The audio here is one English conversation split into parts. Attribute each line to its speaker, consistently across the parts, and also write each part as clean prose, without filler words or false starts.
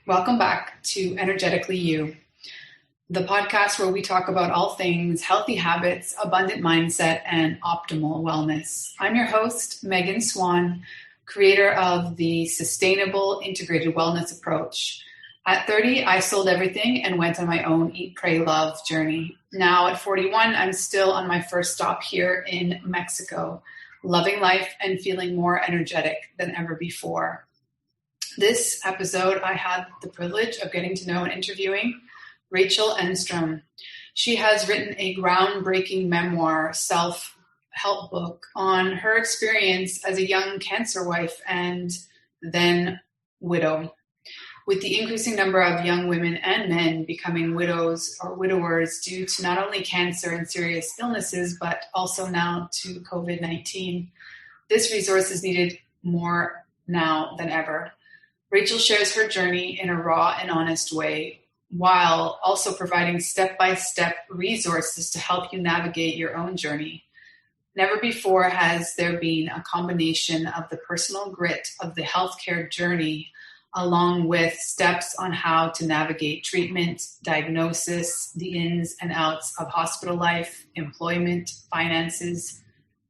Speaker 1: Welcome back to Energetically You, the podcast where we talk about all things healthy habits, abundant mindset, and optimal wellness. I'm your host, Megan Swan, creator of the Sustainable Integrated Wellness Approach. At 30, I sold everything and went on my own Eat, Pray, Love journey. Now at 41, I'm still on my first stop here in Mexico, loving life and feeling more energetic than ever before. This episode, I had the privilege of getting to know and interviewing Rachel Engstrom. She has written a groundbreaking memoir, self-help book on her experience as a young cancer wife and then widow. With the increasing number of young women and men becoming widows or widowers due to not only cancer and serious illnesses, but also now to COVID-19, this resource is needed more now than ever. Rachel shares her journey in a raw and honest way, while also providing step-by-step resources to help you navigate your own journey. Never before has there been a combination of the personal grit of the healthcare journey, along with steps on how to navigate treatment, diagnosis, the ins and outs of hospital life, employment, finances,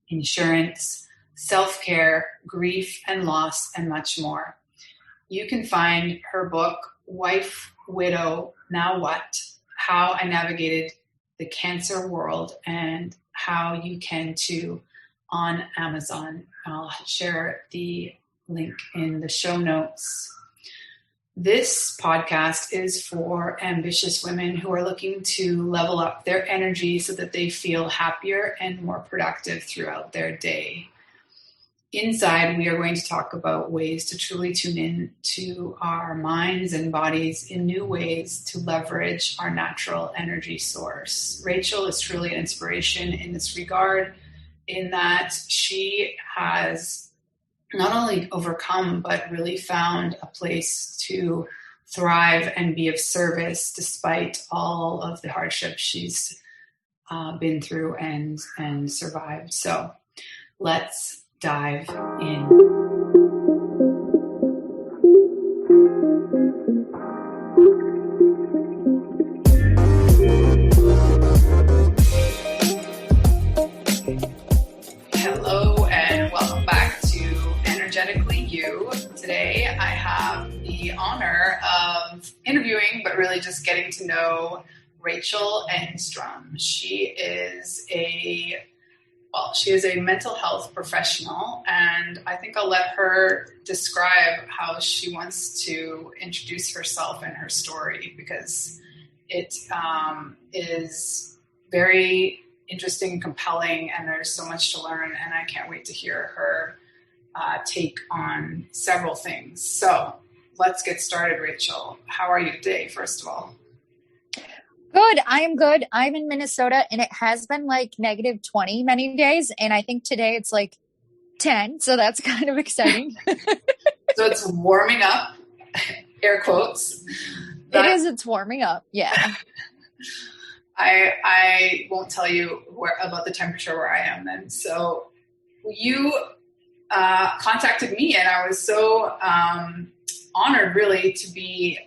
Speaker 1: insurance, self-care, grief and loss, and much more. You can find her book, Wife, Widow, Now What? How I Navigated the Cancer World, and how you can too on Amazon. I'll share the link in the show notes. This podcast is for ambitious women who are looking to level up their energy so that they feel happier and more productive throughout their day. Inside, we are going to talk about ways to truly tune in to our minds and bodies in new ways to leverage our natural energy source. Rachel is truly an inspiration in this regard, in that she has not only overcome, but really found a place to thrive and be of service despite all of the hardships she's been through and survived. So let's dive in. Hello and welcome back to Energetically You. Today I have the honor of interviewing, but really just getting to know Rachel Engstrom. She is a mental health professional, and I think I'll let her describe how she wants to introduce herself and her story, because it is very interesting and compelling, and there's so much to learn, and I can't wait to hear her take on several things. So let's get started, Rachel. How are you today, first of all?
Speaker 2: Good. I am good. I'm in Minnesota, and it has been like negative 20 many days. And I think today it's like 10. So that's kind of exciting.
Speaker 1: So it's warming up, air quotes.
Speaker 2: It's warming up. Yeah.
Speaker 1: I won't tell you about the temperature where I am then. So you contacted me, and I was so honored really to be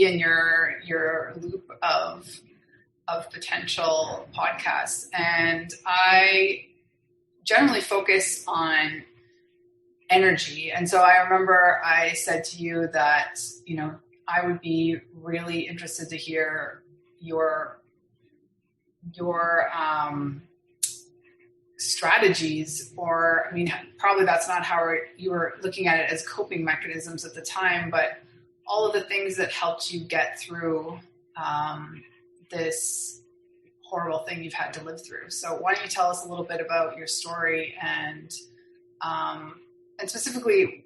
Speaker 1: in your loop of potential podcasts. And I generally focus on energy. And so I remember I said to you that, I would be really interested to hear your strategies, or, probably that's not how you were looking at it, as coping mechanisms at the time, but all of the things that helped you get through this horrible thing you've had to live through. So why don't you tell us a little bit about your story, and specifically,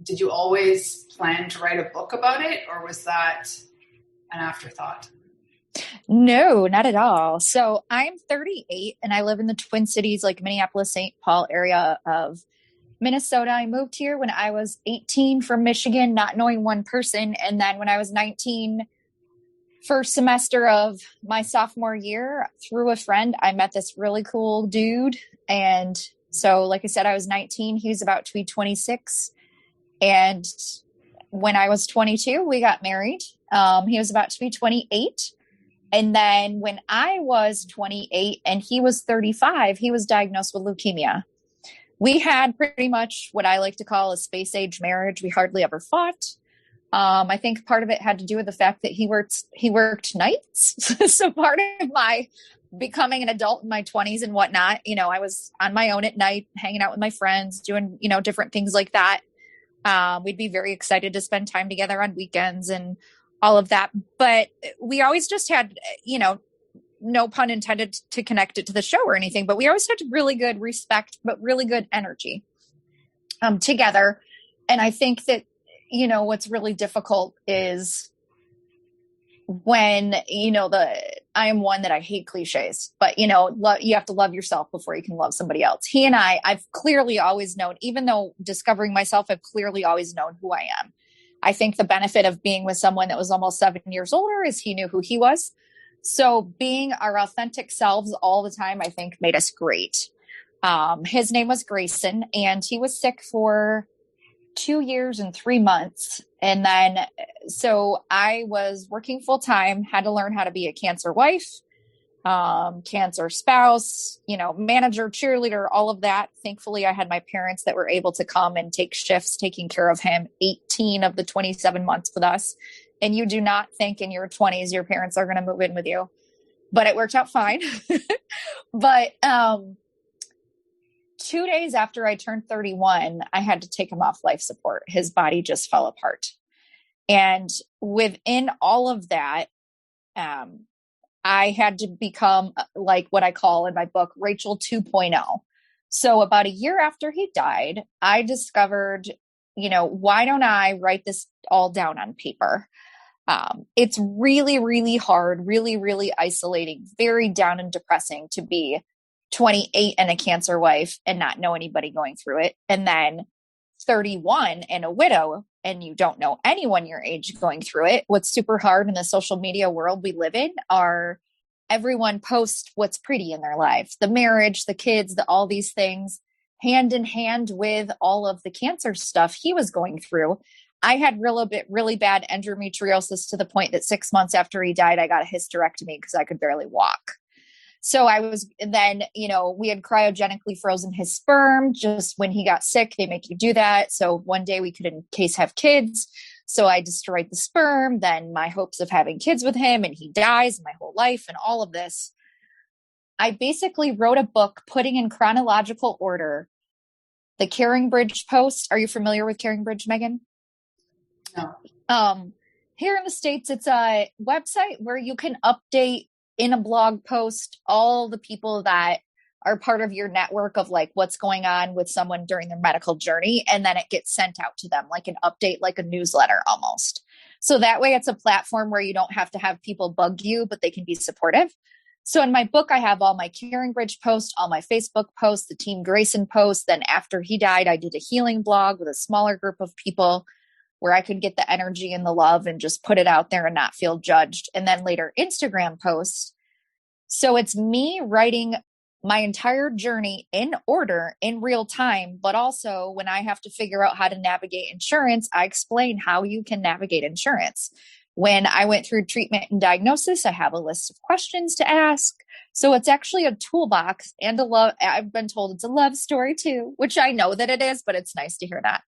Speaker 1: did you always plan to write a book about it, or was that an afterthought?
Speaker 2: No, not at all. So I'm 38 and I live in the Twin Cities, like Minneapolis, St. Paul area of Minnesota. I moved here when I was 18 from Michigan, not knowing one person. And then when I was 19, first semester of my sophomore year, through a friend, I met this really cool dude. And so, like I said, I was 19. He was about to be 26. And when I was 22, we got married. He was about to be 28. And then when I was 28 and he was 35, he was diagnosed with leukemia. We had pretty much what I like to call a space age marriage. We hardly ever fought. I think part of it had to do with the fact that he worked nights. So part of my becoming an adult in my 20s and whatnot, I was on my own at night, hanging out with my friends, doing, different things like that. We'd be very excited to spend time together on weekends and all of that. But we always just had, no pun intended to connect it to the show or anything, but we always had really good respect, but really good energy together. And I think that, what's really difficult is when, I am one that I hate cliches, but you have to love yourself before you can love somebody else. He and I've clearly always known, even though discovering myself, I've clearly always known who I am. I think the benefit of being with someone that was almost 7 years older is he knew who he was. So being our authentic selves all the time, I think made us great. His name was Grayson, and he was sick for 2 years and 3 months. And then, so I was working full time, had to learn how to be a cancer wife, cancer spouse, manager, cheerleader, all of that. Thankfully, I had my parents that were able to come and take shifts, taking care of him 18 of the 27 months with us. And you do not think in your 20s, your parents are going to move in with you, but it worked out fine. But, 2 days after I turned 31, I had to take him off life support. His body just fell apart. And within all of that, I had to become like what I call in my book, Rachel 2.0. So about a year after he died, I discovered, why don't I write this all down on paper? It's really, really hard, really, really isolating, very down and depressing to be 28 and a cancer wife and not know anybody going through it. And then 31 and a widow, and you don't know anyone your age going through it. What's super hard in the social media world we live in are everyone posts what's pretty in their lives, the marriage, the kids, all these things, hand in hand with all of the cancer stuff he was going through. I had really bad endometriosis to the point that 6 months after he died, I got a hysterectomy because I could barely walk. So we had cryogenically frozen his sperm. Just when he got sick, they make you do that. So one day we could in case have kids. So I destroyed the sperm, then my hopes of having kids with him, and he dies, my whole life and all of this. I basically wrote a book putting in chronological order the Caring Bridge post. Are you familiar with Caring Bridge, Megan?
Speaker 1: No.
Speaker 2: Here in the States, it's a website where you can update in a blog post all the people that are part of your network of like what's going on with someone during their medical journey. And then it gets sent out to them like an update, like a newsletter almost. So that way it's a platform where you don't have to have people bug you, but they can be supportive. So in my book, I have all my Caring Bridge posts, all my Facebook posts, the Team Grayson posts. Then after he died, I did a healing blog with a smaller group of people where I could get the energy and the love and just put it out there and not feel judged. And then later Instagram posts. So it's me writing my entire journey in order in real time, but also when I have to figure out how to navigate insurance, I explain how you can navigate insurance. When I went through treatment and diagnosis, I have a list of questions to ask. So it's actually a toolbox and I've been told it's a love story too, which I know that it is, but it's nice to hear that.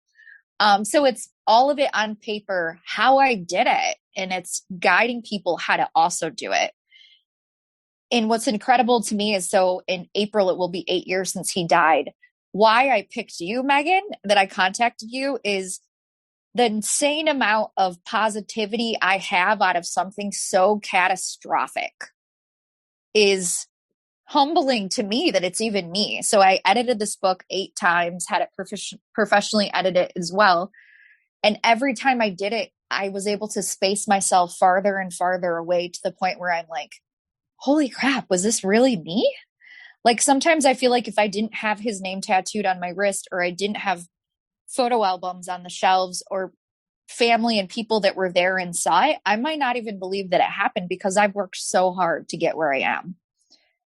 Speaker 2: So it's all of it on paper, how I did it, and it's guiding people how to also do it. And what's incredible to me is, so in April, it will be 8 years since he died. Why I picked you, Megan, that I contacted you is the insane amount of positivity I have out of something so catastrophic is humbling to me that it's even me. So I edited this book 8 times, had it professionally edited as well. And every time I did it, I was able to space myself farther and farther away to the point where I'm like, holy crap, was this really me? Like sometimes I feel like if I didn't have his name tattooed on my wrist, or I didn't have photo albums on the shelves, or family and people that were there and saw it, I might not even believe that it happened because I've worked so hard to get where I am.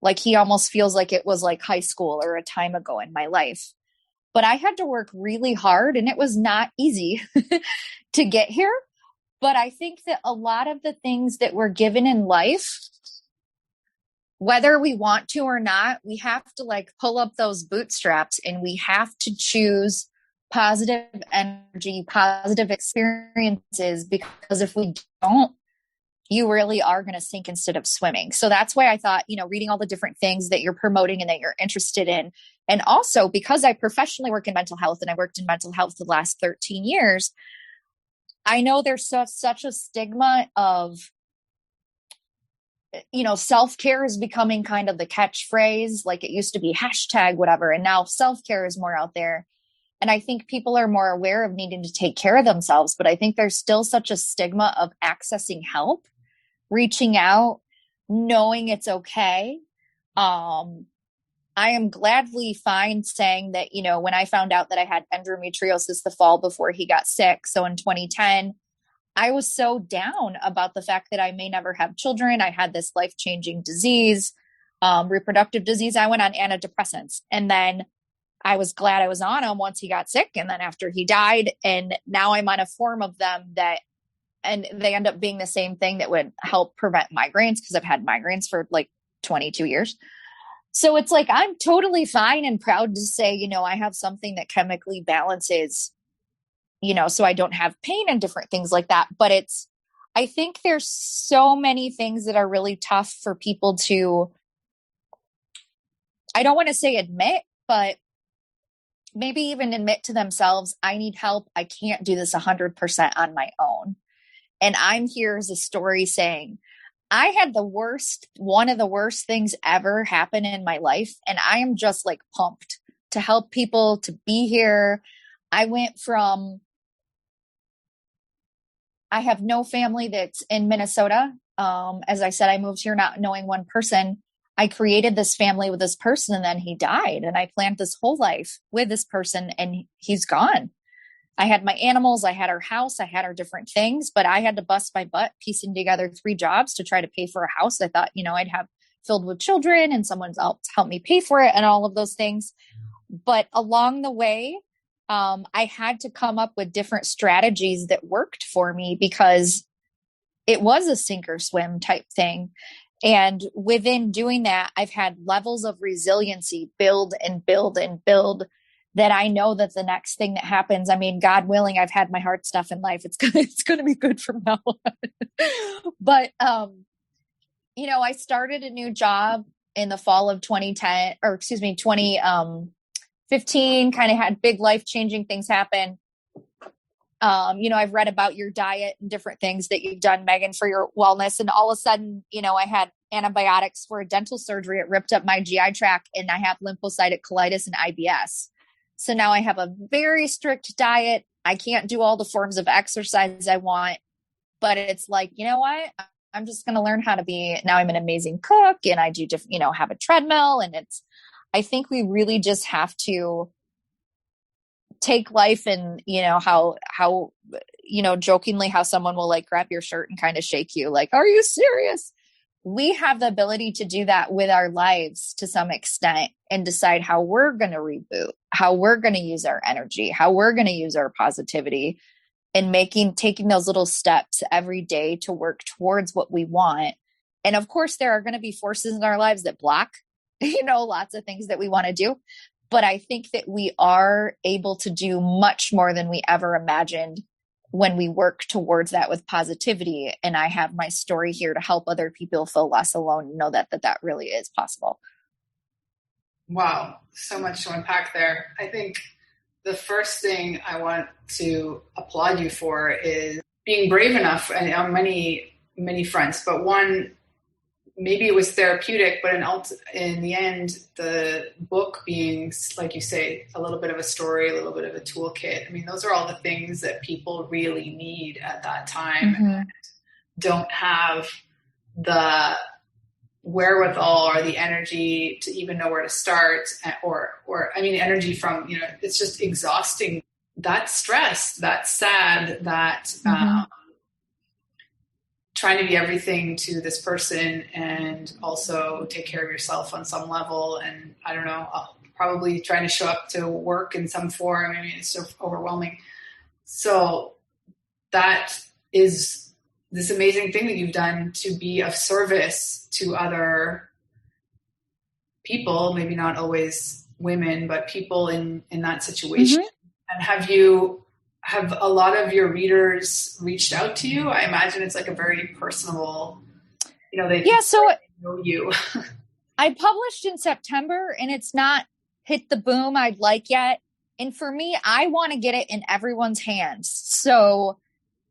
Speaker 2: Like he almost feels like it was like high school or a time ago in my life. but I had to work really hard and it was not easy to get here. But I think that a lot of the things that we're given in life, whether we want to or not, we have to like pull up those bootstraps and we have to choose positive energy, positive experiences, because if we don't, you really are going to sink instead of swimming. So that's why I thought, reading all the different things that you're promoting and that you're interested in. And also because I professionally work in mental health and I worked in mental health the last 13 years, I know there's such a stigma of, self-care is becoming kind of the catchphrase. Like it used to be hashtag whatever. And now self-care is more out there. And I think people are more aware of needing to take care of themselves. But I think there's still such a stigma of accessing help, reaching out, knowing it's okay. I am gladly fine saying that, when I found out that I had endometriosis the fall before he got sick, so in 2010, I was so down about the fact that I may never have children. I had this life-changing disease, reproductive disease. I went on antidepressants, and then I was glad I was on them once he got sick. And then after he died, and now I'm on a form of them and they end up being the same thing that would help prevent migraines, because I've had migraines for like 22 years. So it's like, I'm totally fine and proud to say, I have something that chemically balances, so I don't have pain and different things like that. But I think there's so many things that are really tough for people to, I don't want to say admit, but maybe even admit to themselves, I need help. I can't do this 100% on my own. And I'm here as a story saying, I had one of the worst things ever happen in my life. And I am just like pumped to help people, to be here. I went from, I have no family that's in Minnesota. As I said, I moved here not knowing one person. I created this family with this person, and then he died. And I planned this whole life with this person, and he's gone. I had my animals, I had our house, I had our different things, but I had to bust my butt piecing together 3 jobs to try to pay for a house I thought, I'd have filled with children and someone's else help me pay for it and all of those things. But along the way, I had to come up with different strategies that worked for me, because it was a sink or swim type thing. And within doing that, I've had levels of resiliency build and build and build, that I know that the next thing that happens, I mean, God willing, I've had my hard stuff in life. It's going to be good from now on. But, I started a new job in the fall of 2015, kind of had big life-changing things happen. I've read about your diet and different things that you've done, Megan, for your wellness. And all of a sudden, I had antibiotics for a dental surgery. It ripped up my GI tract, and I have lymphocytic colitis and IBS. So now I have a very strict diet. I can't do all the forms of exercise I want, but it's like, you know what? I'm just going to learn how to be, now I'm an amazing cook, and I do, have a treadmill. And I think we really just have to take life and, how, jokingly how someone will like grab your shirt and kind of shake you like, are you serious? We have the ability to do that with our lives to some extent, and decide how we're going to reboot, how we're going to use our energy, how we're going to use our positivity, and taking those little steps every day to work towards what we want. And of course, there are going to be forces in our lives that block, lots of things that we want to do. But I think that we are able to do much more than we ever imagined when we work towards that with positivity. And I have my story here to help other people feel less alone and know that really is possible.
Speaker 1: Wow. So much to unpack there. I think the first thing I want to applaud you for is being brave enough, and on many, many fronts, but one, maybe it was therapeutic, but in the end, the book being, like you say, a little bit of a story, a little bit of a toolkit. I mean, those are all the things that people really need at that time, and don't have the wherewithal or the energy to even know where to start, energy from, it's just exhausting. That stress, that sad, that trying to be everything to this person and also take care of yourself on some level. And I don't know, probably trying to show up to work in some form. I mean, it's so overwhelming. So that is this amazing thing that you've done to be of service to other people, maybe not always women, but people in that situation. Mm-hmm. And have a lot of your readers reached out to you? I imagine it's like a very personable, they know you.
Speaker 2: I published in September and it's not hit the boom I'd like yet. And for me, I want to get it in everyone's hands so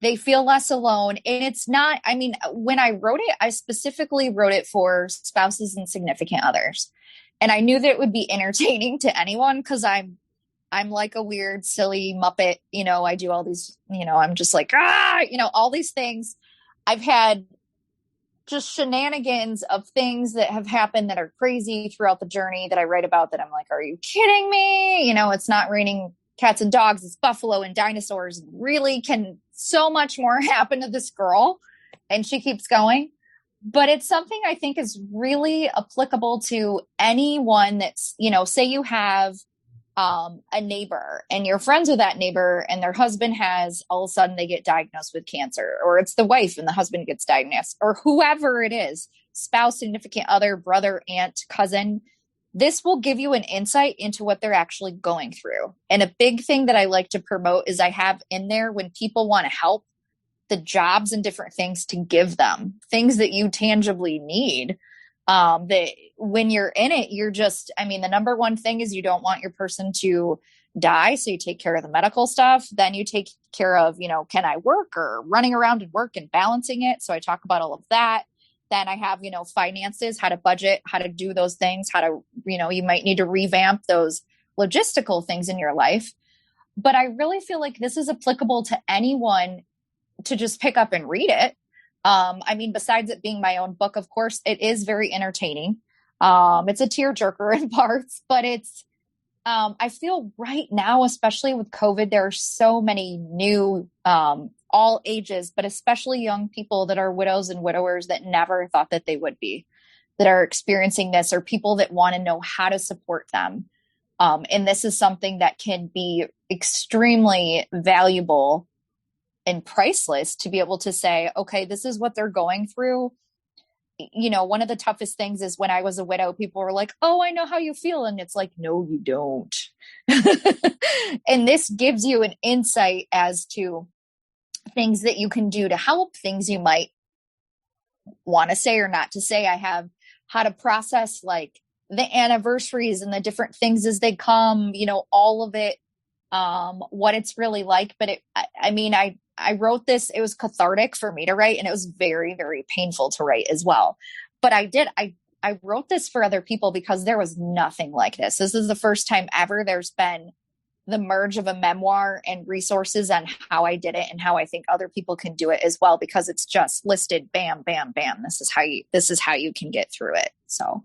Speaker 2: they feel less alone. And it's not, I mean, when I wrote it, I specifically wrote it for spouses and significant others. And I knew that it would be entertaining to anyone because I'm like a weird, silly Muppet. I do all these, I'm just like, all these things. I've had just shenanigans of things that have happened that are crazy throughout the journey that I write about that I'm like, are you kidding me? It's not raining cats and dogs, it's buffalo and dinosaurs. Really, can so much more happen to this girl? And she keeps going. But it's something I think is really applicable to anyone that's, say you have a neighbor and you're friends with that neighbor and their husband has, all of a sudden they get diagnosed with cancer, or it's the wife and the husband gets diagnosed, or whoever it is, spouse, significant other, brother, aunt, cousin. This will give you an insight into what they're actually going through. And a big thing that I like to promote is I have in there, when people want to help, the jobs and different things to give them, things that you tangibly need. That when you're in it, you're just, the number one thing is you don't want your person to die. So you take care of the medical stuff. Then you take care of, can I work, or running around and work and balancing it. So I talk about all of that. Then I have, finances, how to budget, how to do those things, how to, you might need to revamp those logistical things in your life. But I really feel like this is applicable to anyone to just pick up and read it. Besides it being my own book, of course, it is very entertaining. It's a tearjerker in parts, but it's, I feel right now, especially with COVID, there are so many new, all ages, but especially young people that are widows and widowers that never thought that they would be, that are experiencing this, or people that want to know how to support them. And this is something that can be extremely valuable and priceless to be able to say, okay, this is what they're going through. One of the toughest things is when I was a widow, people were like, oh, I know how you feel. And it's like, no, you don't. And this gives you an insight as to things that you can do to help, things you might want to say or not to say. I have how to process like the anniversaries and the different things as they come, all of it, what it's really like. But I wrote this, it was cathartic for me to write, and it was very, very painful to write as well. But I wrote this for other people because there was nothing like this. This is the first time ever there's been the merge of a memoir and resources on how I did it and how I think other people can do it as well, because it's just listed, bam, bam, bam. This is how you can get through it. So.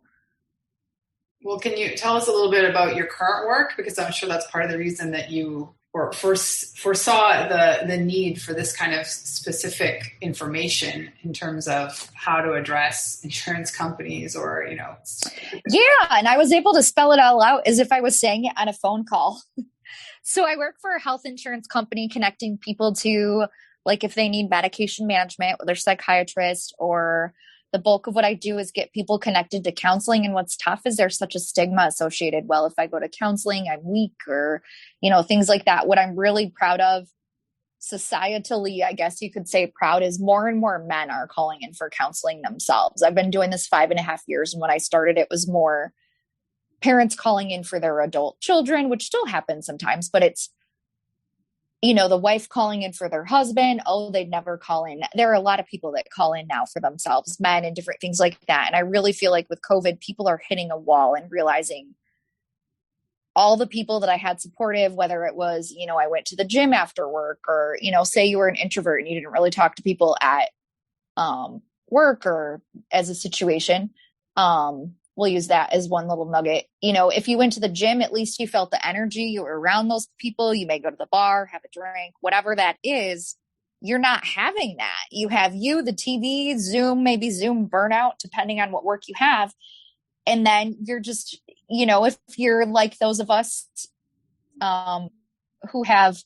Speaker 1: Well, can you tell us a little bit about your current work? Because I'm sure that's part of the reason that you foresaw the need for this kind of specific information in terms of how to address insurance companies or,
Speaker 2: Yeah. And I was able to spell it all out as if I was saying it on a phone call. So I work for a health insurance company connecting people to, like, if they need medication management with their psychiatrist, or the bulk of what I do is get people connected to counseling. And what's tough is there's such a stigma associated. Well, if I go to counseling, I'm weak, or, things like that. What I'm really proud of societally, I guess you could say proud, is more and more men are calling in for counseling themselves. I've been doing this 5.5 years. And when I started, it was more parents calling in for their adult children, which still happens sometimes, but it's, the wife calling in for their husband. Oh, they'd never call in. There are a lot of people that call in now for themselves, men, and different things like that. And I really feel like with COVID, people are hitting a wall and realizing all the people that I had supportive, whether it was, I went to the gym after work, or, say you were an introvert and you didn't really talk to people at work or as a situation. We'll use that as one little nugget. If you went to the gym, at least you felt the energy. You were around those people. You may go to the bar, have a drink, whatever that is. You're not having that. You have the TV, Zoom, maybe Zoom burnout, depending on what work you have. And then you're just, if you're like those of us who have,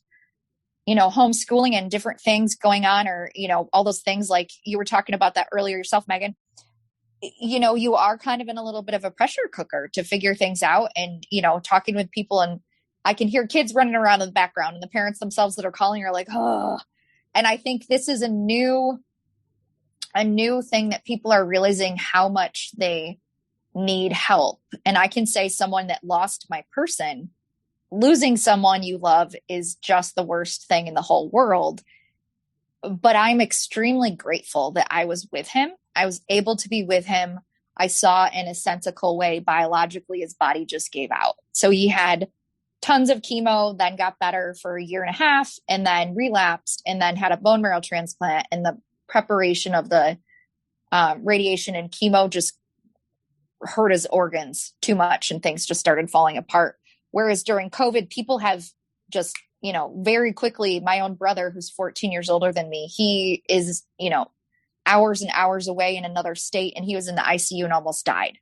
Speaker 2: homeschooling and different things going on, or, all those things, like you were talking about that earlier yourself, Megan, you are kind of in a little bit of a pressure cooker to figure things out and, talking with people, and I can hear kids running around in the background, and the parents themselves that are calling are like, oh, and I think this is a new thing that people are realizing how much they need help. And I can say, someone that lost my person, losing someone you love is just the worst thing in the whole world. But I'm extremely grateful that I was with him. I was able to be with him. I saw in a sensical way, biologically, his body just gave out. So he had tons of chemo, then got better for a year and a half, and then relapsed, and then had a bone marrow transplant. And the preparation of the radiation and chemo just hurt his organs too much, and things just started falling apart. Whereas during COVID, people have just, very quickly, my own brother, who's 14 years older than me, he is, hours and hours away in another state, and he was in the ICU and almost died.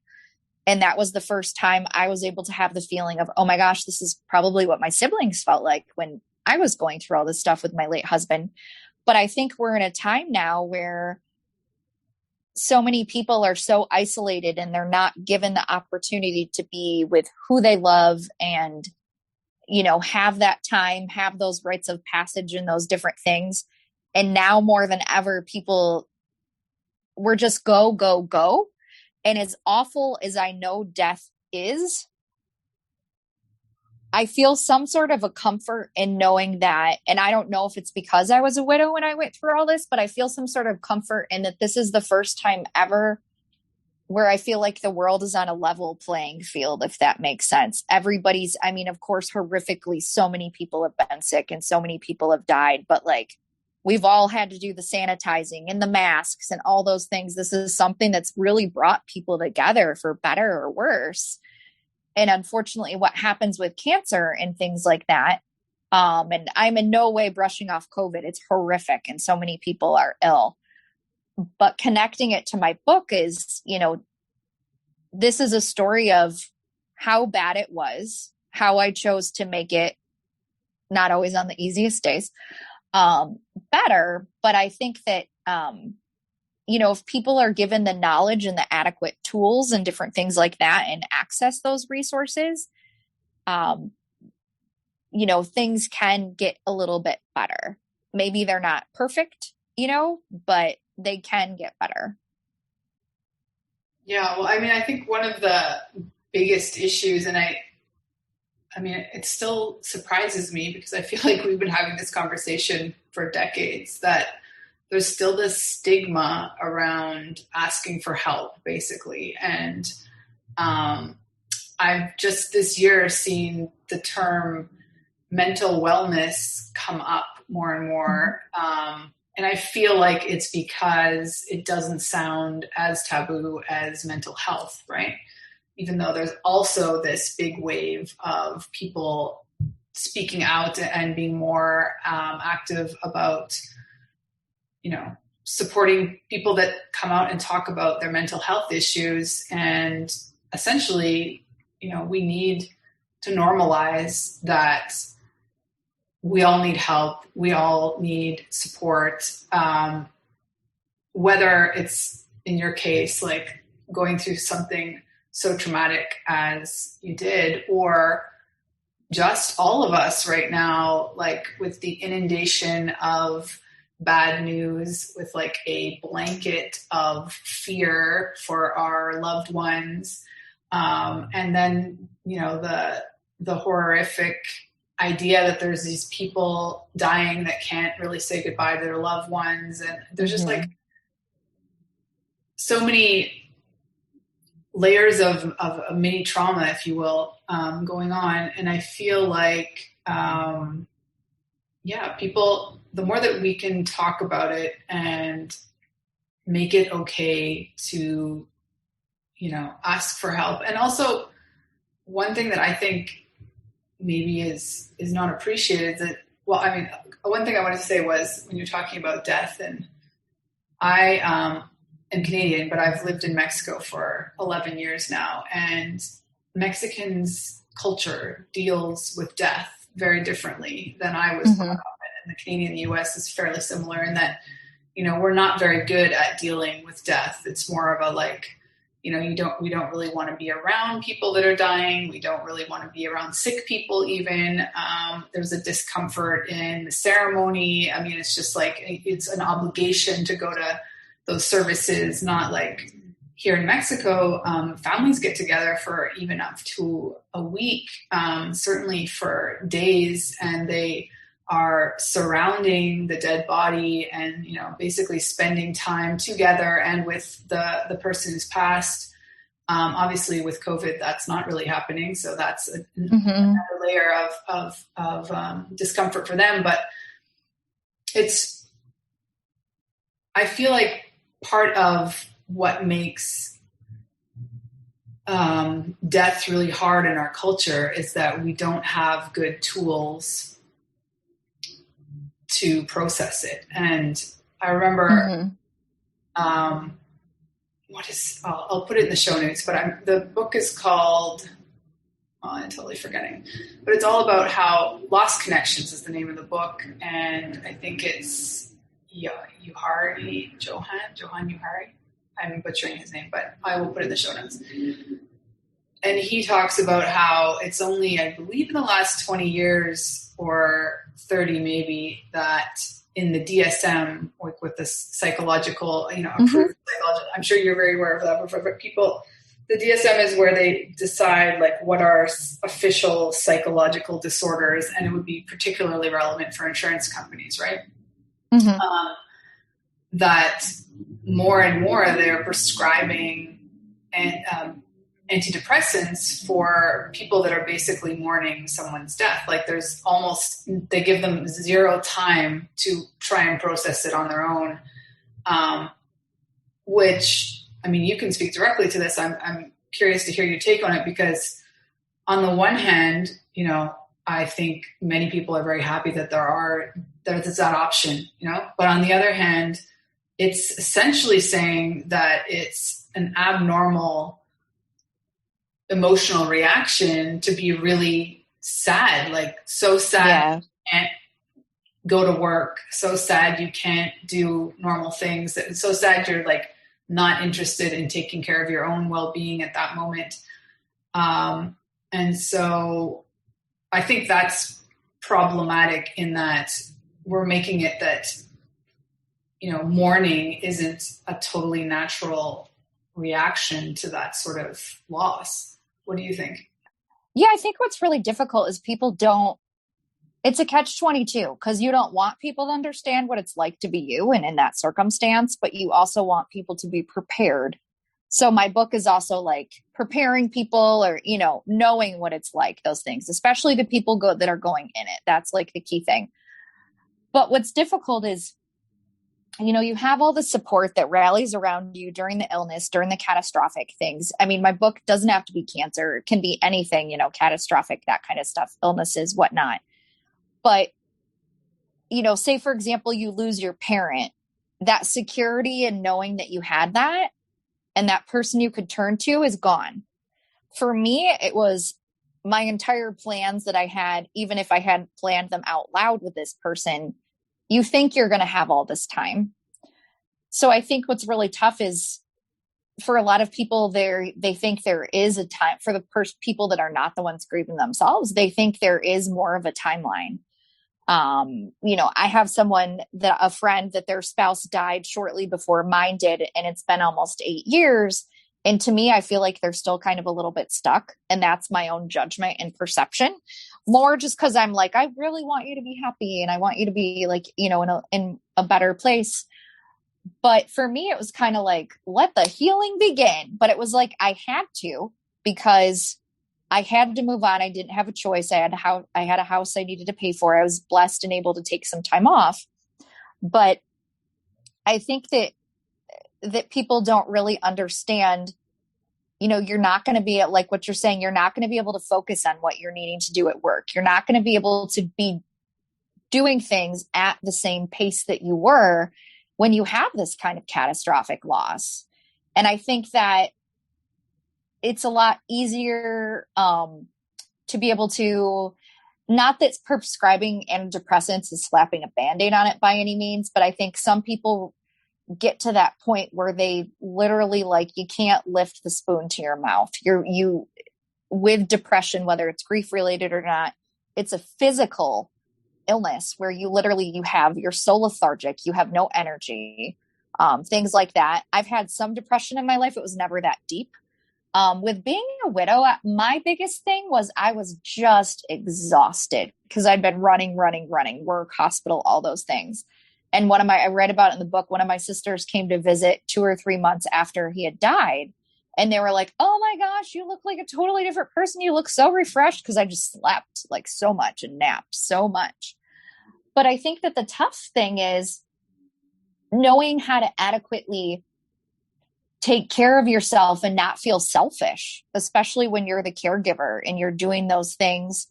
Speaker 2: And that was the first time I was able to have the feeling of, oh my gosh, this is probably what my siblings felt like when I was going through all this stuff with my late husband. But I think we're in a time now where so many people are so isolated, and they're not given the opportunity to be with who they love and, have that time, have those rites of passage and those different things. And now more than ever, we're just go, go, go. And as awful as I know death is, I feel some sort of a comfort in knowing that, and I don't know if it's because I was a widow when I went through all this, but I feel some sort of comfort in that this is the first time ever where I feel like the world is on a level playing field, if that makes sense. Of course, horrifically, so many people have been sick and so many people have died, but like, we've all had to do the sanitizing and the masks and all those things. This is something that's really brought people together, for better or worse. And unfortunately, what happens with cancer and things like that, and I'm in no way brushing off COVID. It's horrific, and so many people are ill. But connecting it to my book is, this is a story of how bad it was, how I chose to make it, not always on the easiest days, better. But I think that, if people are given the knowledge and the adequate tools and different things like that, and access those resources, things can get a little bit better. Maybe they're not perfect, but they can get better.
Speaker 1: Yeah. Well, I think one of the biggest issues, and it still surprises me, because I feel like we've been having this conversation for decades, that there's still this stigma around asking for help, basically. And I've just this year seen the term mental wellness come up more and more. And I feel like it's because it doesn't sound as taboo as mental health, right? Even though there's also this big wave of people speaking out and being more active about, supporting people that come out and talk about their mental health issues. And essentially, we need to normalize that we all need help. We all need support. Whether it's, in your case, like going through something so traumatic as you did, or just all of us right now, like with the inundation of bad news, with like a blanket of fear for our loved ones. And then, the horrific idea that there's these people dying that can't really say goodbye to their loved ones. And there's just like so many layers of mini trauma, if you will, going on. And I feel like, people, the more that we can talk about it and make it okay to, ask for help. And also, one thing that I think maybe is not appreciated, that, one thing I wanted to say was, when you're talking about death, and I am Canadian, but I've lived in Mexico for 11 years now. And Mexicans' culture deals with death very differently than I was brought up in. The Canadian and the US is fairly similar in that, we're not very good at dealing with death. It's more of a like, we don't really want to be around people that are dying. We don't really want to be around sick people even. There's a discomfort in the ceremony. I mean, it's just like, it's an obligation to go to those services, not like here in Mexico, families get together for even up to a week, certainly for days, and they are surrounding the dead body and, basically spending time together and with the person who's passed. Obviously with COVID, that's not really happening. So that's another layer of discomfort for them. But I feel like part of what makes death really hard in our culture is that we don't have good tools to process it. And I remember, I'll put it in the show notes, but the book is called, I'm totally forgetting, but it's all about how Lost Connections is the name of the book. And I think it's Johan Uhari. I'm butchering his name, but I will put it in the show notes. And he talks about how it's only, I believe in the last 20 years or 30 maybe, that in the DSM, like with the psychological, approved psychological, I'm sure you're very aware of that, but for people, the DSM is where they decide like what are official psychological disorders, and it would be particularly relevant for insurance companies, right? That more and more they're prescribing antidepressants for people that are basically mourning someone's death. Like they give them zero time to try and process it on their own. Which, I mean, you can speak directly to this. I'm curious to hear your take on it, because on the one hand, I think many people are very happy that there's that option, but on the other hand, it's essentially saying that it's an abnormal emotional reaction to be really sad, like so sad you can't go to work, so sad you can't do normal things, so sad you're like not interested in taking care of your own well-being at that moment. And so I think that's problematic in that we're making it that, mourning isn't a totally natural reaction to that sort of loss. What do you think?
Speaker 2: Yeah, I think what's really difficult is it's a catch-22, because you don't want people to understand what it's like to be you and in that circumstance, but you also want people to be prepared. So my book is also like preparing people, or, knowing what it's like, those things, especially the people that are going in it. That's like the key thing. But what's difficult is, you have all the support that rallies around you during the illness, during the catastrophic things. I mean, my book doesn't have to be cancer. It can be anything, catastrophic, that kind of stuff, illnesses, whatnot. But, say, for example, you lose your parent, that security and knowing that you had that and that person you could turn to is gone. For me, it was my entire plans that I had, even if I hadn't planned them out loud with this person. You think you're going to have all this time. So I think what's really tough is, for a lot of people, they think there is a time for the people that are not the ones grieving themselves. They think there is more of a timeline. I have a friend that their spouse died shortly before mine did, and it's been almost 8 years. And to me, I feel like they're still kind of a little bit stuck. And that's my own judgment and perception, more just because I'm like, I really want you to be happy and I want you to be like, in a better place. But for me, it was kind of like, let the healing begin. But it was like, I had to, because I had to move on. I didn't have a choice. I had a house I needed to pay for. I was blessed and able to take some time off. But I think that people don't really understand, you're not going to be at, like what you're saying, you're not going to be able to focus on what you're needing to do at work. You're not going to be able to be doing things at the same pace that you were when you have this kind of catastrophic loss. And I think that it's a lot easier to be able to, not that prescribing antidepressants is slapping a Band-Aid on it by any means, but I think some people get to that point where they literally, like, you can't lift the spoon to your mouth. You with depression, whether it's grief related or not, it's a physical illness where you you're so lethargic, you have no energy, things like that. I've had some depression in my life. It was never that deep. With being a widow, my biggest thing was I was just exhausted because I'd been running, work, hospital, all those things. And I read about it in the book, one of my sisters came to visit 2 or 3 months after he had died. And they were like, oh my gosh, you look like a totally different person. You look so refreshed, because I just slept like so much and napped so much. But I think that the tough thing is knowing how to adequately take care of yourself and not feel selfish, especially when you're the caregiver and you're doing those things.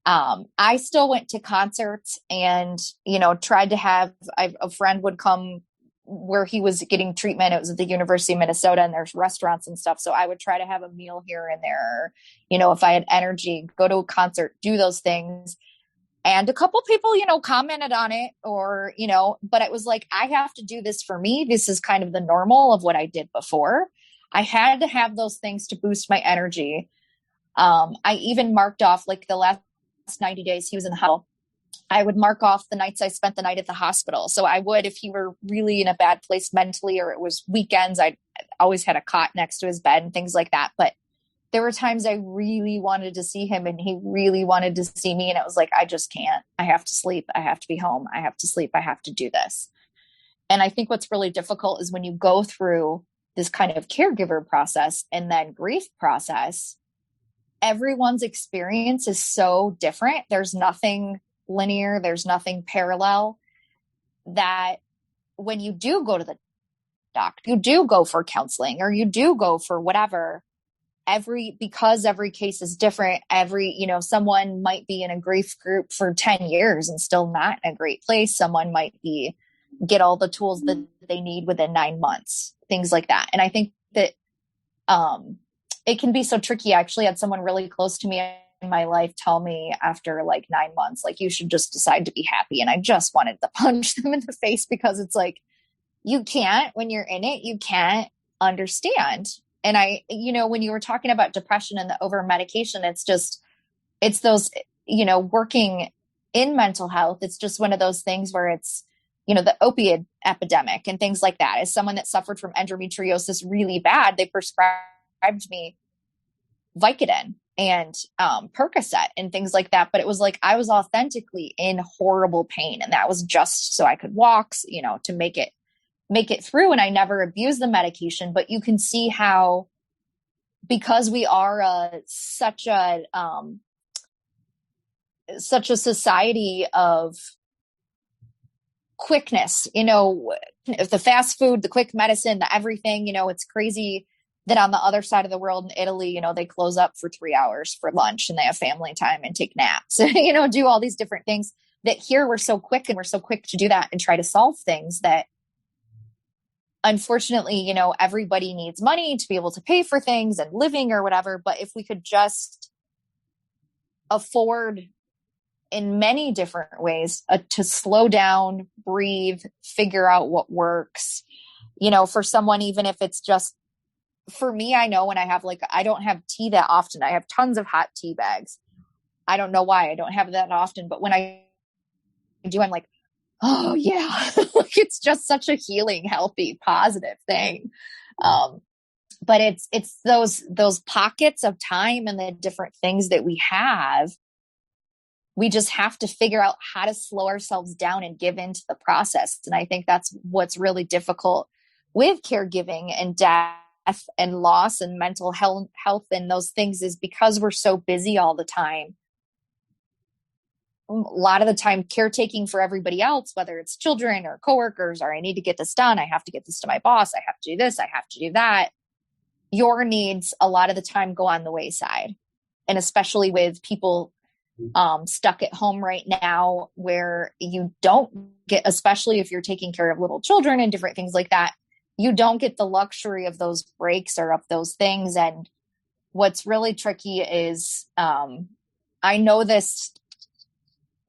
Speaker 2: I still went to concerts and, tried to have, a friend would come where he was getting treatment. It was at the University of Minnesota, and there's restaurants and stuff. So I would try to have a meal here and there, if I had energy, go to a concert, do those things. And a couple people, commented on it, or, but it was like, I have to do this for me. This is kind of the normal of what I did before. I had to have those things to boost my energy. I even marked off, like, the last 90 days he was in the hospital, I would mark off the nights I spent the night at the hospital. So I would, if he were really in a bad place mentally, or it was weekends, I always had a cot next to his bed and things like that. But there were times I really wanted to see him and he really wanted to see me. And it was like, I just can't. I have to sleep. I have to be home. I have to sleep. I have to do this. And I think what's really difficult is when you go through this kind of caregiver process and then grief process, everyone's experience is so different. There's nothing linear. There's nothing parallel, that when you do go to the doctor, you do go for counseling, or you do go for whatever, because every case is different. Someone might be in a grief group for 10 years and still not in a great place. Someone might get all the tools that they need within 9 months, things like that. And I think that, it can be so tricky. I actually had someone really close to me in my life tell me after like 9 months, like, you should just decide to be happy. And I just wanted to punch them in the face, because it's like, you can't, when you're in it, you can't understand. And when you were talking about depression and the over medication, it's those, working in mental health. It's just one of those things where it's, the opioid epidemic and things like that. As someone that suffered from endometriosis really bad, they prescribed me Vicodin and Percocet and things like that. But it was like, I was authentically in horrible pain. And that was just so I could walk, to make it through. And I never abused the medication. But you can see how, because we are such a society of quickness, the fast food, the quick medicine, the everything, it's crazy that on the other side of the world in Italy, they close up for 3 hours for lunch and they have family time and take naps, do all these different things. That here we're so quick, and we're so quick to do that and try to solve things, that unfortunately, everybody needs money to be able to pay for things and living or whatever. But if we could just afford, in many different ways, to slow down, breathe, figure out what works, for someone, even if it's just, for me, I know when I don't have tea that often. I have tons of hot tea bags. I don't know why I don't have that often, but when I do, I'm like, oh yeah, it's just such a healing, healthy, positive thing. But it's those pockets of time and the different things that we have. We just have to figure out how to slow ourselves down and give into the process. And I think that's what's really difficult with caregiving and death and loss and mental health and those things, is because we're so busy all the time. A lot of the time caretaking for everybody else, whether it's children or coworkers, or I need to get this done, I have to get this to my boss, I have to do this, I have to do that. Your needs a lot of the time go on the wayside. And especially with people stuck at home right now, where you don't get, especially if you're taking care of little children and different things like that, you don't get the luxury of those breaks or of those things. And what's really tricky is, I know this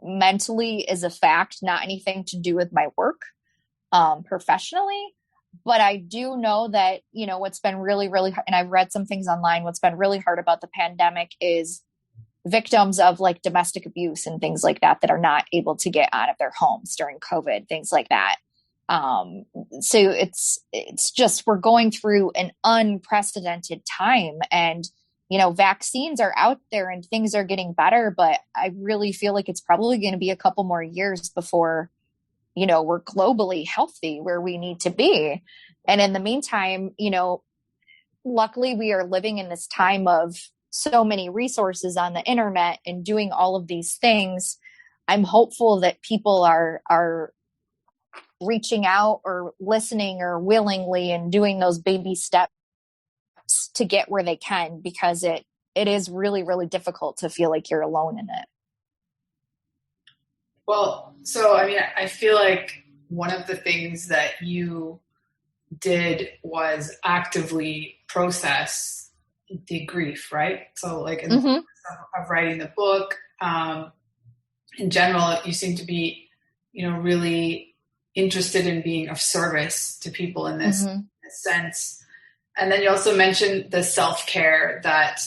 Speaker 2: mentally is a fact, not anything to do with my work, professionally. But I do know that, what's been really, really hard, and I've read some things online, what's been really hard about the pandemic is victims of like domestic abuse and things like that are not able to get out of their homes during COVID, things like that. So it's just, we're going through an unprecedented time, and, vaccines are out there and things are getting better, but I really feel like it's probably going to be a couple more years before, we're globally healthy where we need to be. And in the meantime, luckily we are living in this time of so many resources on the internet and doing all of these things. I'm hopeful that people are reaching out or listening or willingly and doing those baby steps to get where they can, because it is really, really difficult to feel like you're alone in it.
Speaker 1: Well, so, I mean, I feel like one of the things that you did was actively process the grief, right? So like in the process of writing the book, in general, you seem to be, really interested in being of service to people in this sense. And then you also mentioned the self-care that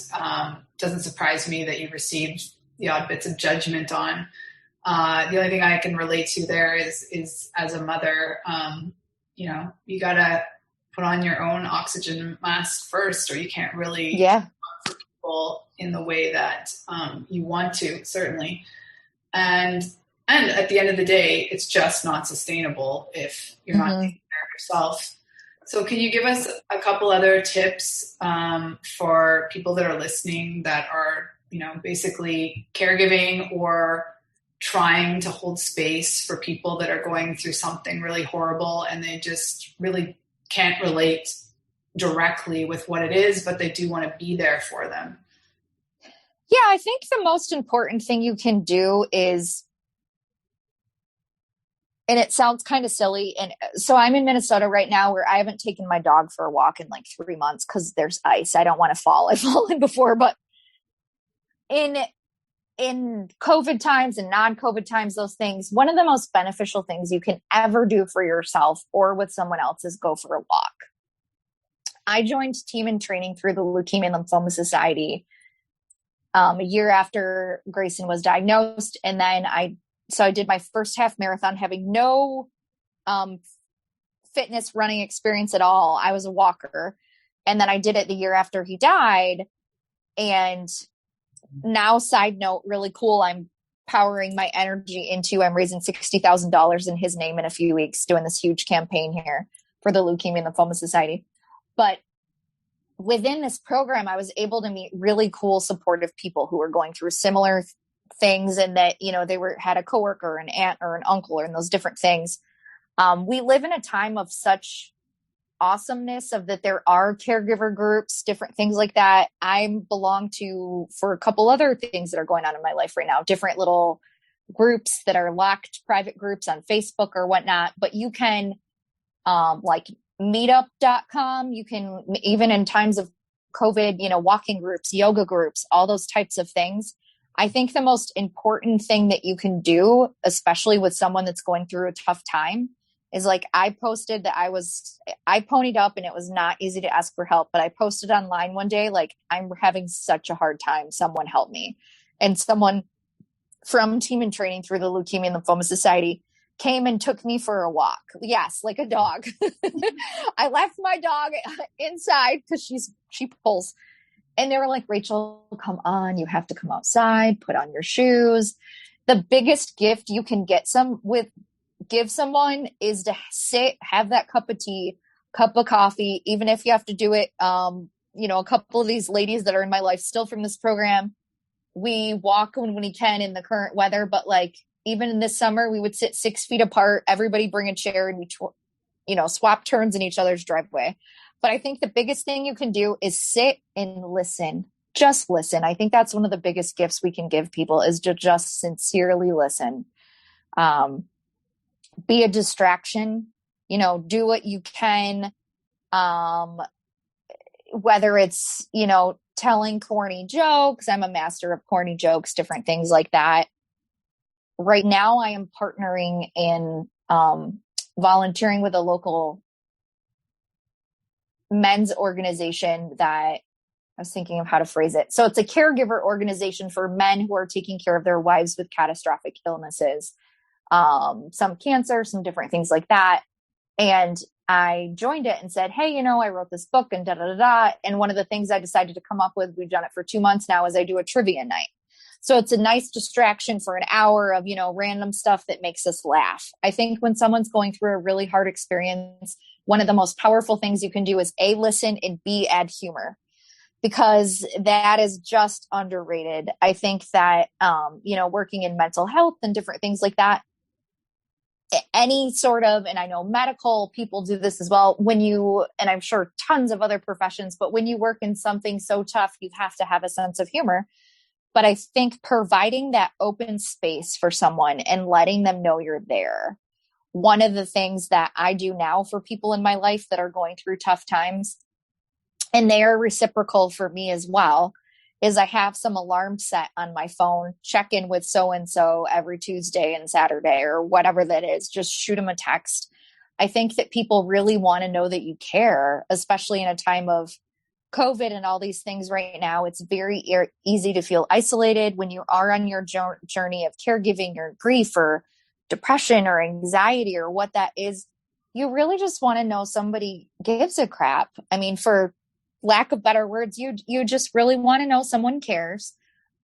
Speaker 1: doesn't surprise me that you received the odd bits of judgment on. The only thing I can relate to there is as a mother, you gotta put on your own oxygen mask first, or you can't really for people in the way that you want to, certainly. And at the end of the day, it's just not sustainable if you're not taking care of yourself. So can you give us a couple other tips for people that are listening that are, basically caregiving or trying to hold space for people that are going through something really horrible and they just really can't relate directly with what it is, but they do want to be there for them?
Speaker 2: Yeah, I think the most important thing you can do is, and it sounds kind of silly, and so I'm in Minnesota right now where I haven't taken my dog for a walk in like 3 months because there's ice. I don't want to fall. I've fallen before, but in COVID times and non-COVID times, those things, one of the most beneficial things you can ever do for yourself or with someone else is go for a walk. I joined team in training through the Leukemia and Lymphoma Society a year after Grayson was diagnosed. And then I did my first half marathon having no fitness running experience at all. I was a walker. And then I did it the year after he died. And now, side note, really cool, I'm powering my energy into, I'm raising $60,000 in his name in a few weeks, doing this huge campaign here for the Leukemia and Lymphoma Society. But within this program, I was able to meet really cool, supportive people who were going through similar things, and that, they had a coworker, an aunt or an uncle, and those different things. We live in a time of such awesomeness of that there are caregiver groups, different things like that. I belong to, for a couple other things that are going on in my life right now, different little groups that are locked private groups on Facebook or whatnot. But you can, like meetup.com, you can, even in times of COVID, walking groups, yoga groups, all those types of things. I think the most important thing that you can do, especially with someone that's going through a tough time, is like, I posted that I ponied up and it was not easy to ask for help, but I posted online one day, like, I'm having such a hard time. Someone help me. And someone from team in training through the Leukemia and Lymphoma Society came and took me for a walk. Yes. Like a dog. I left my dog inside because she pulls, and they were like, Rachel, come on, you have to come outside, put on your shoes. The biggest gift you can give someone is to sit, have that cup of tea, cup of coffee, even if you have to do it. A couple of these ladies that are in my life still from this program, we walk when we can in the current weather, but like even in this summer, we would sit 6 feet apart, everybody bring a chair, and we, swap turns in each other's driveway. But I think the biggest thing you can do is sit and listen. Just listen. I think that's one of the biggest gifts we can give people, is to just sincerely listen. Be a distraction, do what you can Um, whether it's, telling corny jokes, I'm a master of corny jokes, different things like that. Right now I am partnering in, volunteering with a local men's organization that I was thinking of how to phrase it. So it's a caregiver organization for men who are taking care of their wives with catastrophic illnesses, some cancer, some different things like that. And I joined it and said, hey, I wrote this book and da da da da. And one of the things I decided to come up with, we've done it for 2 months now, is I do a trivia night. So it's a nice distraction for an hour of, random stuff that makes us laugh. I think when someone's going through a really hard experience, one of the most powerful things you can do is A, listen, and B, add humor, because that is just underrated. I think that, working in mental health and different things like that, any sort of, and I know medical people do this as well, and I'm sure tons of other professions, but when you work in something so tough, you have to have a sense of humor. But I think providing that open space for someone and letting them know you're there. One of the things that I do now for people in my life that are going through tough times, and they are reciprocal for me as well, is I have some alarm set on my phone, check in with so-and-so every Tuesday and Saturday or whatever that is, just shoot them a text. I think that people really want to know that you care, especially in a time of COVID and all these things right now. It's very easy to feel isolated when you are on your journey of caregiving or grief or depression or anxiety or what that is. You really just want to know somebody gives a crap. I mean, for lack of better words, you just really want to know someone cares.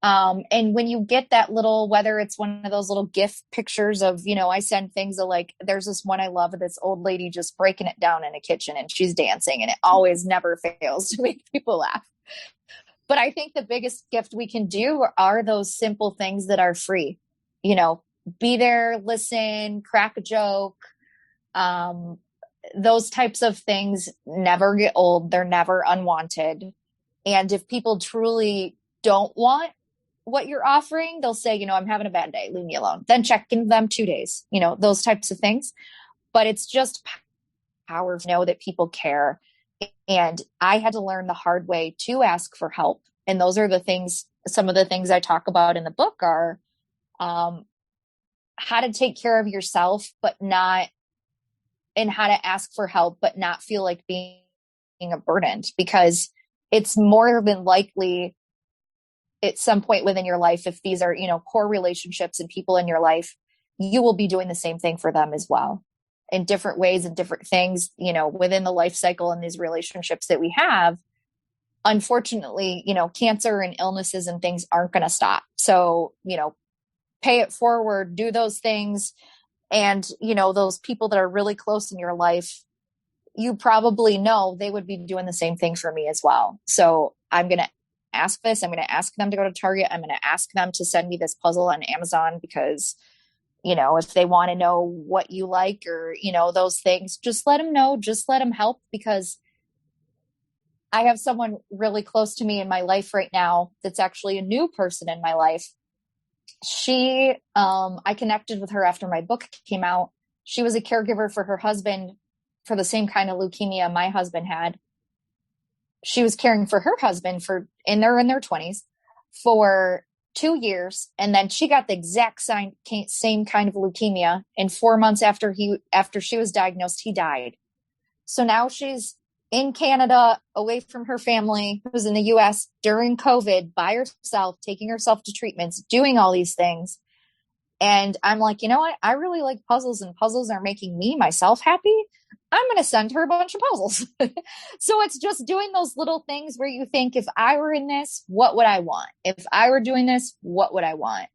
Speaker 2: And when you get that little, whether it's one of those little gift pictures of, I send things of like, there's this one I love of this old lady just breaking it down in a kitchen and she's dancing, and it always never fails to make people laugh. But I think the biggest gift we can do are those simple things that are free, be there, listen, crack a joke. Those types of things never get old. They're never unwanted. And if people truly don't want what you're offering, they'll say, I'm having a bad day, leave me alone. Then check in them 2 days, those types of things. But it's just powerful to know that people care. And I had to learn the hard way to ask for help. And those are the things, some of the things I talk about in the book are how to take care of yourself, and how to ask for help, but not feel like being a burden, because it's more than likely at some point within your life, if these are, core relationships and people in your life, you will be doing the same thing for them as well in different ways and different things, within the life cycle and these relationships that we have. Unfortunately, cancer and illnesses and things aren't going to stop. So, pay it forward, do those things. And, those people that are really close in your life, you probably know they would be doing the same thing for me as well. So I'm going to ask this. I'm going to ask them to go to Target. I'm going to ask them to send me this puzzle on Amazon because, if they want to know what you like or, those things, just let them know, just let them help, because I have someone really close to me in my life right now that's actually a new person in my life. I connected with her after my book came out. She was a caregiver for her husband for the same kind of leukemia my husband had. She was caring for her husband in their 20s for 2 years. And then she got the exact same kind of leukemia. And 4 months after she was diagnosed, he died. So now she's in Canada, away from her family, who's in the US during COVID by herself, taking herself to treatments, doing all these things. And I'm like, you know what? I really like puzzles, and puzzles are making myself happy. I'm going to send her a bunch of puzzles. So it's just doing those little things where you think, if I were in this, what would I want? If I were doing this, what would I want?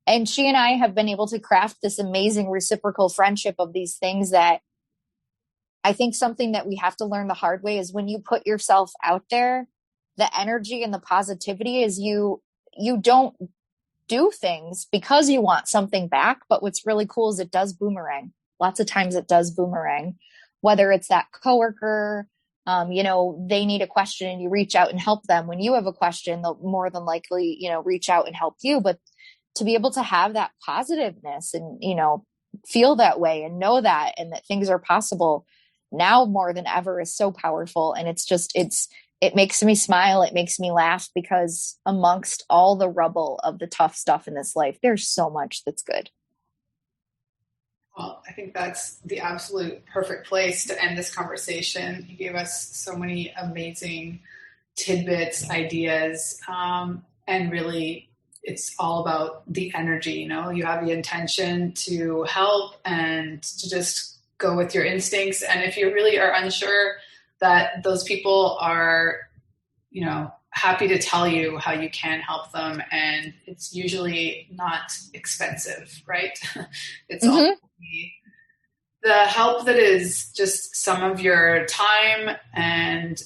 Speaker 2: And she and I have been able to craft this amazing reciprocal friendship of these things that I think something that we have to learn the hard way is when you put yourself out there, the energy and the positivity is you don't do things because you want something back. But what's really cool is it does boomerang. Lots of times it does boomerang, whether it's that coworker, they need a question and you reach out and help them. When you have a question, they'll more than likely, reach out and help you. But to be able to have that positiveness and, feel that way and know that, and that things are possible, now more than ever is so powerful. And it makes me smile. It makes me laugh because amongst all the rubble of the tough stuff in this life, there's so much that's good.
Speaker 1: Well, I think that's the absolute perfect place to end this conversation. You gave us so many amazing tidbits, ideas, and really it's all about the energy. You have the intention to help and to just go with your instincts. And if you really are unsure, that those people are, happy to tell you how you can help them. And it's usually not expensive, right? It's all the help that is just some of your time and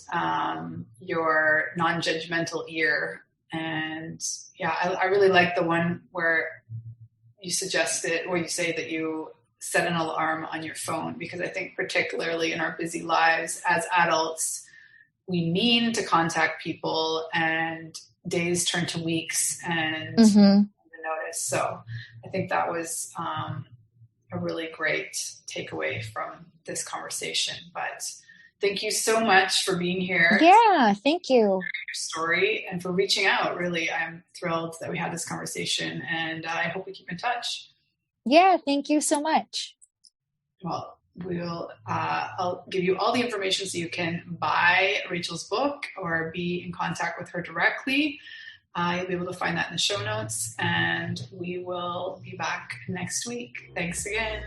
Speaker 1: your non-judgmental ear. And yeah, I really like the one where you suggested, or you say that you set an alarm on your phone, because I think particularly in our busy lives as adults, we mean to contact people and days turn to weeks and notice. So I think that was a really great takeaway from this conversation. But thank you so much for being here.
Speaker 2: Yeah, thank you.
Speaker 1: Your story and for reaching out. Really, I'm thrilled that we had this conversation, and I hope we keep in touch.
Speaker 2: Yeah, thank you so much.
Speaker 1: Well, I'll give you all the information so you can buy Rachel's book or be in contact with her directly. You'll be able to find that in the show notes, and we will be back next week. Thanks again.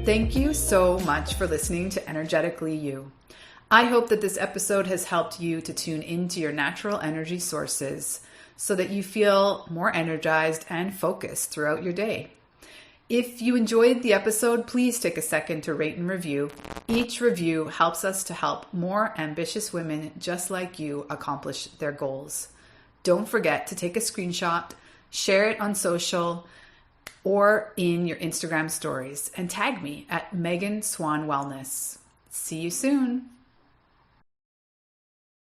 Speaker 1: Thank you so much for listening to Energetically You. I hope that this episode has helped you to tune into your natural energy sources so that you feel more energized and focused throughout your day. If you enjoyed the episode, please take a second to rate and review. Each review helps us to help more ambitious women just like you accomplish their goals. Don't forget to take a screenshot, share it on social, or in your Instagram stories, and tag me at Megan Swan Wellness. See you soon.